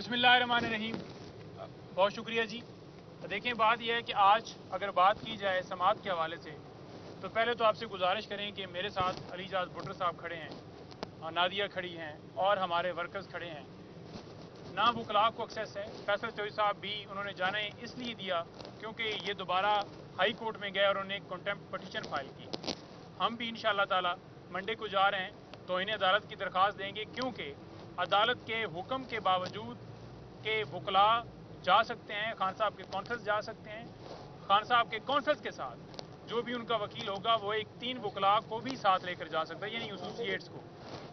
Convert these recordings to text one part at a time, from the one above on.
बिस्मिल्लाहिर्रहमानिर्रहीम। बहुत शुक्रिया जी। देखें, बात यह है कि आज अगर बात की जाए समात के हवाले से, तो पहले तो आपसे गुजारिश करें कि मेरे साथ अलीजाज भुट्टर साहब खड़े हैं, नादिया खड़ी हैं और हमारे वर्कर्स खड़े हैं। ना वकला को एक्सेस है। फैसल चौधरी साहब भी उन्होंने जाने इसलिए दिया क्योंकि ये दोबारा हाई कोर्ट में गए और उन्होंने कंटेम्प्ट पटिशन फाइल की। हम भी इंशाअल्लाह ताला मंडे को जा रहे हैं तो इन्हें अदालत की दरख्वास्त देंगे, क्योंकि अदालत के हुक्म के बावजूद के वकला जा सकते हैं, खान साहब के कॉन्फ्रेंस जा सकते हैं। खान साहब के कॉन्फ्रेंस के साथ जो भी उनका वकील होगा वो एक 3 वकला को भी साथ लेकर जा सकता है, यानी एसोसिएट्स को।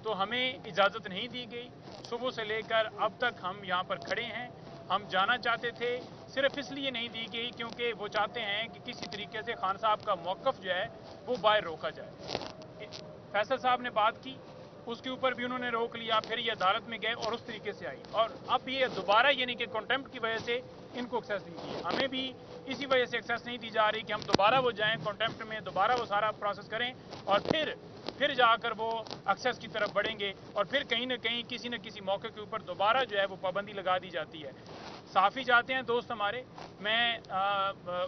तो हमें इजाज़त नहीं दी गई। सुबह से लेकर अब तक हम यहाँ पर खड़े हैं। हम जाना चाहते थे, सिर्फ इसलिए नहीं दी गई क्योंकि वो चाहते हैं कि किसी तरीके से खान साहब का मौक़िफ़ जो है वो बाहर रोका जाए। फैसल साहब ने बात की, उसके ऊपर भी उन्होंने रोक लिया, फिर ये अदालत में गए और उस तरीके से आई, और अब ये दोबारा यानी कि कंटेम्प्ट की वजह से इनको एक्सेस नहीं दी। हमें भी इसी वजह से एक्सेस नहीं दी जा रही कि हम दोबारा वो जाएं कंटेम्प्ट में, दोबारा वो सारा प्रोसेस करें और फिर जाकर वो एक्सेस की तरफ बढ़ेंगे, और फिर कहीं ना कहीं किसी न किसी मौके के ऊपर दोबारा जो है वो पाबंदी लगा दी जाती है। साफ़ी जाते हैं दोस्त हमारे, मैं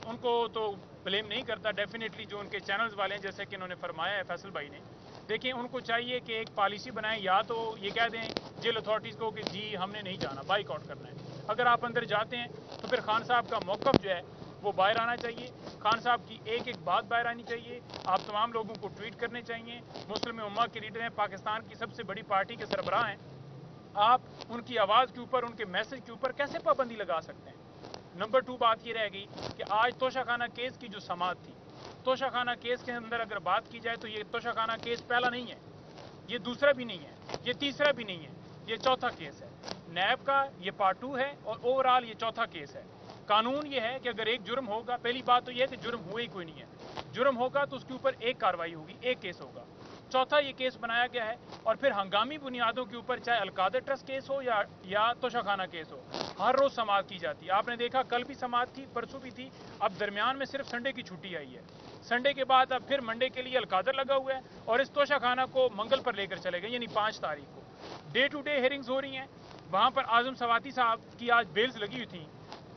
उनको तो ब्लेम नहीं करता, डेफिनेटली जो उनके चैनल्स वाले हैं, जैसे कि उन्होंने फरमाया है फैसल भाई ने, देखिए उनको चाहिए कि एक पॉलिसी बनाएं, या तो ये कह दें जेल अथॉरिटीज़ को कि जी हमने नहीं जाना, बाइकआउट करना है। अगर आप अंदर जाते हैं तो फिर खान साहब का मौक़िफ़ जो है वो बाहर आना चाहिए, खान साहब की एक एक बात बाहर आनी चाहिए। आप तमाम लोगों को ट्वीट करने चाहिए। मुस्लिम उम्मा के लीडर हैं, पाकिस्तान की सबसे बड़ी पार्टी के सरबराह हैं, आप उनकी आवाज़ के ऊपर, उनके मैसेज के ऊपर कैसे पाबंदी लगा सकते हैं। नंबर 2 बात ये रह गई कि आज तोशाखाना केस की जो समात थी, तोशाखाना केस के अंदर अगर बात की जाए तो ये तोशाखाना केस पहला नहीं है, ये दूसरा भी नहीं है, ये तीसरा भी नहीं है, ये चौथा केस है। नैब का ये पार्ट 2 है और ओवरऑल ये चौथा केस है। कानून ये है कि अगर एक जुर्म होगा, पहली बात तो ये है कि जुर्म हुआ ही कोई नहीं है, जुर्म होगा तो उसके ऊपर एक कार्रवाई होगी, एक केस होगा। चौथा ये केस बनाया गया है, और फिर हंगामी बुनियादों के ऊपर चाहे अलकादर ट्रस्ट केस हो या तोशाखाना केस हो, हर रोज समात की जाती है। आपने देखा कल भी समात थी, परसों भी थी, अब दरमियान में सिर्फ संडे की छुट्टी आई है। संडे के बाद अब फिर मंडे के लिए अलकादर लगा हुआ है, और इस तोशाखाना को मंगल पर लेकर चले गए, यानी 5 तारीख को डे टू डे हेयरिंग्स हो रही हैं। वहाँ पर आजम सवाती साहब की आज बेल्स लगी हुई थी,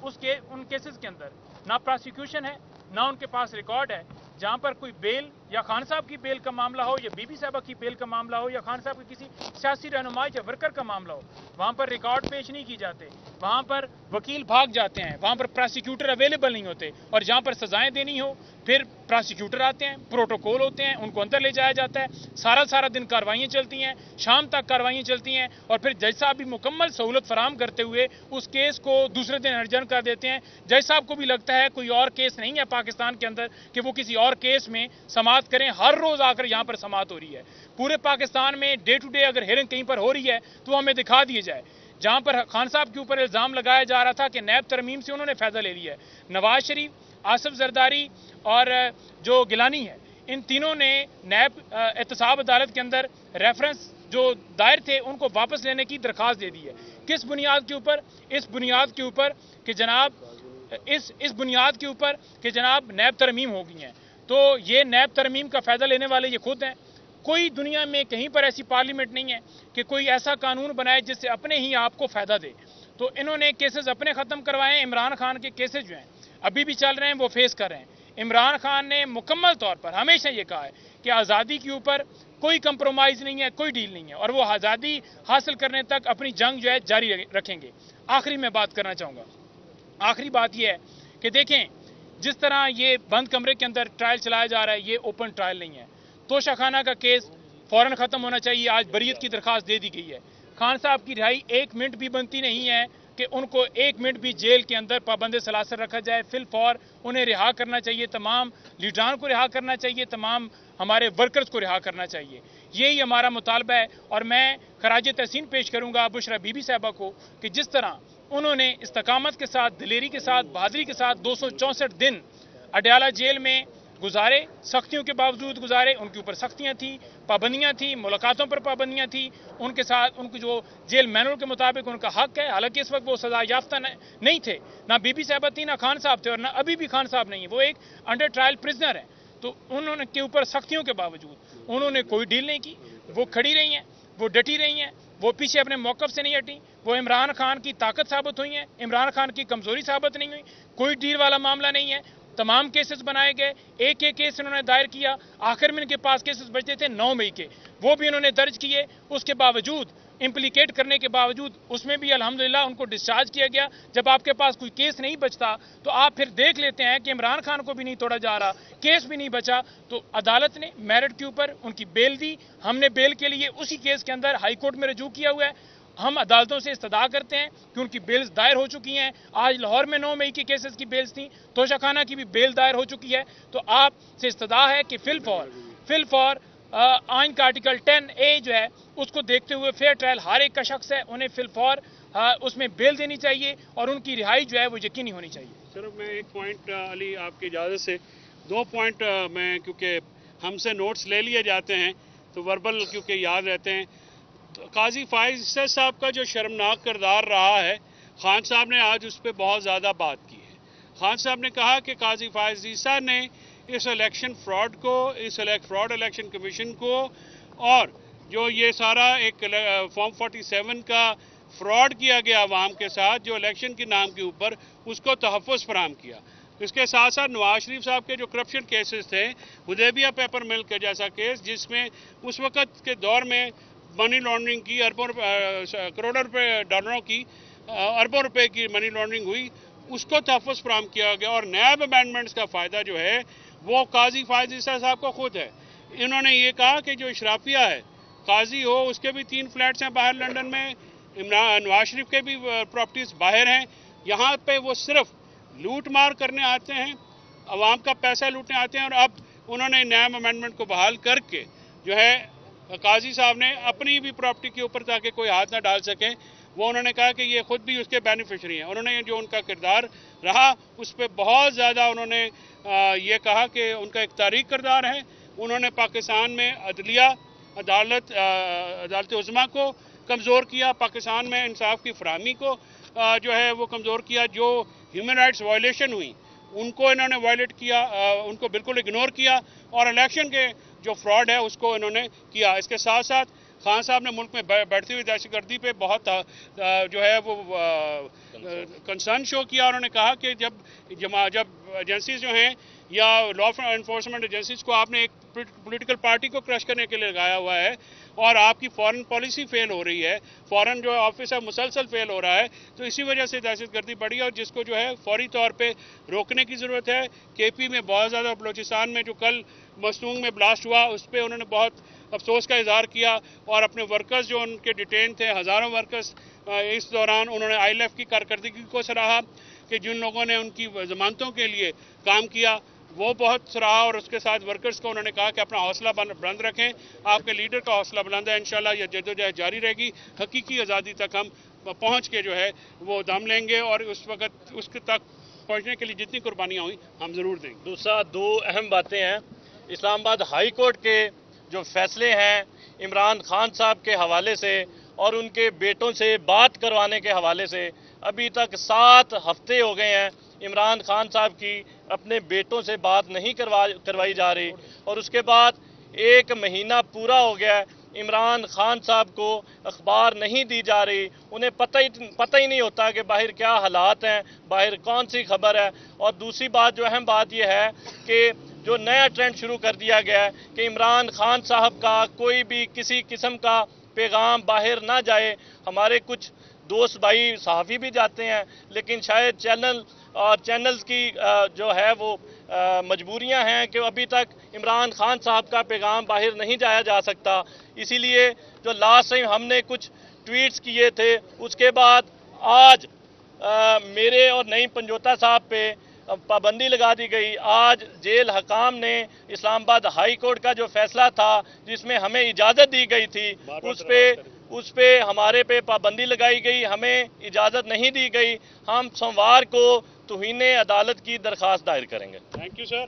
उन केसेस के अंदर ना प्रोसिक्यूशन है, ना उनके पास रिकॉर्ड है। जहां पर कोई बेल या खान साहब की बेल का मामला हो, या बीबी साहबा की बेल का मामला हो, या खान साहब के किसी सियासी रहनुमाई या वर्कर का मामला हो, वहां पर रिकॉर्ड पेश नहीं की जाते, वहां पर वकील भाग जाते हैं, वहां पर प्रोसिक्यूटर अवेलेबल नहीं होते, और जहां पर सजाएं देनी हो फिर प्रोसिक्यूटर आते हैं, प्रोटोकॉल होते हैं, उनको अंदर ले जाया जाता है, सारा दिन कार्रवाइयाँ चलती हैं, शाम तक कार्रवाइयाँ चलती हैं, और फिर जज साहब भी मुकम्मल सहूलत फराम करते हुए उस केस को दूसरे दिन अर्जन कर देते हैं। जज साहब को भी लगता है कोई और केस नहीं है पाकिस्तान के अंदर कि वो किसी और केस में समात करें। हर रोज आकर यहाँ पर समात हो रही है। पूरे पाकिस्तान में डे टू डे अगर हेयरिंग कहीं पर हो रही है तो हमें दिखा दिए जाए। जहाँ पर खान साहब के ऊपर इल्ज़ाम लगाया जा रहा था कि नैब तरमीम से उन्होंने फ़ायदा ले लिया है, नवाज शरीफ, आसिफ जरदारी और जो गिलानी है, इन तीनों ने नैब एहतसाब अदालत के अंदर रेफरेंस जो दायर थे उनको वापस लेने की दरख्वास्त दे दी है। किस बुनियाद के ऊपर? इस बुनियाद के ऊपर कि जनाब इस बुनियाद के ऊपर कि जनाब नैब तरमीम हो गई हैं। तो ये नैब तरमीम का फ़ायदा लेने वाले ये खुद हैं। कोई दुनिया में कहीं पर ऐसी पार्लियामेंट नहीं है कि कोई ऐसा कानून बनाए जिससे अपने ही आपको फ़ायदा दे। तो इन्होंने केसेस अपने ख़त्म करवाए हैं। इमरान खान के केसेस जो हैं अभी भी चल रहे हैं, वो फेस कर रहे हैं। इमरान खान ने मुकम्मल तौर पर हमेशा ये कहा है कि आज़ादी के ऊपर कोई कंप्रोमाइज़ नहीं है, कोई डील नहीं है, और वो आज़ादी हासिल करने तक अपनी जंग जो है जारी रखेंगे। आखिरी में बात करना चाहूँगा, आखिरी बात यह है कि देखें, जिस तरह ये बंद कमरे के अंदर ट्रायल चलाया जा रहा है, ये ओपन ट्रायल नहीं है। तोशाखाना का केस फ़ौरन ख़त्म होना चाहिए। आज बरीयत की दरख्वास्त दे दी गई है। खान साहब की रिहाई 1 मिनट भी बनती नहीं है कि उनको 1 मिनट भी जेल के अंदर पाबंद सलासर रखा जाए। फिल फौर उन्हें रिहा करना चाहिए, तमाम लीडरान को रिहा करना चाहिए, तमाम हमारे वर्कर्स को रिहा करना चाहिए। यही हमारा मुतालबा है, और मैं खराज तहसीन पेश करूँगा बुशरा बीबी साहबा को कि जिस तरह उन्होंने इस्तकामत के साथ, दिलेरी के साथ, बहादुरी के साथ 264 दिन अडयाला जेल में गुजारे, सख्तियों के बावजूद गुजारे, उनके ऊपर सख्तियाँ थी, पाबंदियाँ थी, मुलाकातों पर पाबंदियाँ थी, उनके साथ उनको जो जेल मैनुअल के मुताबिक उनका हक है, हालांकि इस वक्त वो सजा याफ्ता नहीं थे, ना बीबी साहबा थी, ना खान साहब थे, और ना अभी भी खान साहब नहीं है, वो एक अंडर ट्रायल प्रिजनर है। तो उन्होंने के ऊपर सख्तियों के बावजूद उन्होंने कोई डील नहीं की, वो खड़ी रही हैं, वो डटी रही हैं, वो पीछे अपने मौक़िफ़ से नहीं हटी, वो इमरान खान की ताकत साबित हुई हैं, इमरान खान की कमज़ोरी साबित नहीं हुई। कोई डील वाला मामला नहीं है, तमाम केसेस बनाए गए, एक एक केस इन्होंने दायर किया। आखिर में इनके पास केसेस बचते थे 9 मई के, वो भी इन्होंने दर्ज किए। उसके बावजूद इम्प्लीकेट करने के बावजूद उसमें भी अल्हम्दुलिल्लाह उनको डिस्चार्ज किया गया। जब आपके पास कोई केस नहीं बचता तो आप फिर देख लेते हैं कि इमरान खान को भी नहीं तोड़ा जा रहा, केस भी नहीं बचा, तो अदालत ने मेरिट के ऊपर उनकी बेल दी। हमने बेल के लिए उसी केस के अंदर हाई कोर्ट में रजू किया हुआ है। हम अदालतों से इस्तदा करते हैं कि उनकी बेल्स दायर हो चुकी हैं। आज लाहौर में 9 मई की केसेस की बेल्स थी, तोशाखाना की भी बेल दायर हो चुकी है। तो आपसे इस्तदा है कि फिल फॉर आइन का आर्टिकल 10A जो है उसको देखते हुए फेयर ट्रायल हर एक का शख्स है, उन्हें फिल फॉर उसमें बेल देनी चाहिए और उनकी रिहाई जो है वो यकीनी होनी चाहिए। सर मैं एक पॉइंट अली आपकी इजाज़त से 2 पॉइंट मैं, क्योंकि हमसे नोट्स ले लिए जाते हैं तो वर्बल क्योंकि याद रहते हैं। तो काजी फाइज साहब का जो शर्मनाक किरदार रहा है, खान साहब ने आज उस पर बहुत ज़्यादा बात की है। खान साहब ने कहा कि काजी फाइज ईसा ने इस इलेक्शन फ्रॉड को, इस फ्रॉड इलेक्शन कमीशन को और जो ये सारा एक फॉर्म 47 का फ्रॉड किया गया अवाम के साथ जो इलेक्शन के नाम के ऊपर, उसको तहफ़्फ़ुज़ फराहम किया। इसके साथ साथ नवाज शरीफ साहब के जो करप्शन केसेस थे, हुदैबिया पेपर मिल के जैसा केस जिसमें उस वक़्त के दौर में मनी लॉन्ड्रिंग की करोड़ों रुपए डॉलरों की अरबों रुपए की मनी लॉन्ड्रिंग हुई, उसको तहफ़्फ़ुज़ फराहम किया गया। और नैब अमेंडमेंट्स का फ़ायदा जो है वो काजी फाइज ईसा साहब को खुद है। इन्होंने ये कहा कि जो इशराफिया है, काजी हो, उसके भी 3 फ्लैट्स हैं बाहर लंदन में, नवाज शरीफ के भी प्रॉपर्टीज़ बाहर हैं। यहाँ पे वो सिर्फ लूट मार करने आते हैं, अवाम का पैसा लूटने आते हैं। और अब उन्होंने नैब अमेंडमेंट को बहाल करके जो है काजी साहब ने अपनी भी प्रॉपर्टी के ऊपर ताकि कोई हाथ ना डाल सके, वो उन्होंने कहा कि ये खुद भी उसके बेनिफिशरी हैं। उन्होंने जो उनका किरदार रहा उस पर बहुत ज़्यादा उन्होंने ये कहा कि उनका एक तारीख किरदार है। उन्होंने पाकिस्तान में अदलिया अदालत उज़्मा को कमज़ोर किया, पाकिस्तान में इंसाफ की फराहमी को जो है वो कमज़ोर किया। जो ह्यूमन राइट्स वायलेशन हुई उनको इन्होंने वायलेट किया, उनको बिल्कुल इग्नोर किया और इलेक्शन के जो फ्रॉड है उसको इन्होंने किया। इसके साथ साथ खान साहब ने मुल्क में बढ़ती हुई दहशतगर्दी पे बहुत जो है वो कंसर्न शो किया। उन्होंने कहा कि जब एजेंसीज जो हैं या लॉ एनफोर्समेंट एजेंसीज को आपने एक पॉलिटिकल पार्टी को क्रश करने के लिए लगाया हुआ है और आपकी फॉरेन पॉलिसी फेल हो रही है, फॉरेन जो ऑफिस है मुसलसल फेल हो रहा है, तो इसी वजह से दहशतगर्दी बढ़ी है और जिसको जो है फौरी तौर पे रोकने की ज़रूरत है। केपी में बहुत ज़्यादा, बलोचिस्तान में जो कल मस्तूंग में ब्लास्ट हुआ उस पर उन्होंने बहुत अफसोस का इजहार किया और अपने वर्कर्स जो उनके डिटेन थे, हज़ारों वर्कर्स, इस दौरान उन्होंने ILF की कारकर्दगी को सराहा कि जिन लोगों ने उनकी ज़मानतों के लिए काम किया वो बहुत सराहा। और उसके साथ वर्कर्स को उन्होंने कहा कि अपना हौसला बुलंद रखें, आपके लीडर का हौसला बुलंद है, इंशाल्लाह यह जद्दोजहद जारी रहेगी, हकीकी आज़ादी तक हम पहुँच के जो है वो दम लेंगे और उस वक़्त उसके तक पहुँचने के लिए जितनी कुर्बानियाँ हुई हम ज़रूर देंगे। दूसरा, 2 अहम बातें हैं। इस्लामाबाद हाई कोर्ट के जो फैसले हैं इमरान खान साहब के हवाले से और उनके बेटों से बात करवाने के हवाले से, अभी तक 7 हफ्ते हो गए हैं इमरान खान साहब की अपने बेटों से बात नहीं करवाई जा रही और उसके बाद 1 महीना पूरा हो गया है, इमरान खान साहब को अखबार नहीं दी जा रही। उन्हें पता ही नहीं होता कि बाहर क्या हालात हैं, बाहर कौन सी खबर है। और दूसरी बात, जो अहम बात यह है कि जो नया ट्रेंड शुरू कर दिया गया है कि इमरान खान साहब का कोई भी किसी किस्म का पैगाम बाहर ना जाए। हमारे कुछ दोस्त भाई सहाफ़ी भी जाते हैं, लेकिन शायद चैनल्स की जो है वो मजबूरियां हैं कि अभी तक इमरान खान साहब का पैगाम बाहर नहीं जाया जा सकता। इसीलिए जो लास्ट टाइम हमने कुछ ट्वीट्स किए थे उसके बाद आज मेरे और नईम पंजोता साहब पे पाबंदी लगा दी गई। आज जेल हकाम ने इस्लामाबाद हाई कोर्ट का जो फैसला था जिसमें हमें इजाज़त दी गई थी उस पे हमारे पे पाबंदी लगाई गई, हमें इजाज़त नहीं दी गई। हम सोमवार को तौहीन अदालत की दरख्वास्त दायर करेंगे। Thank you sir.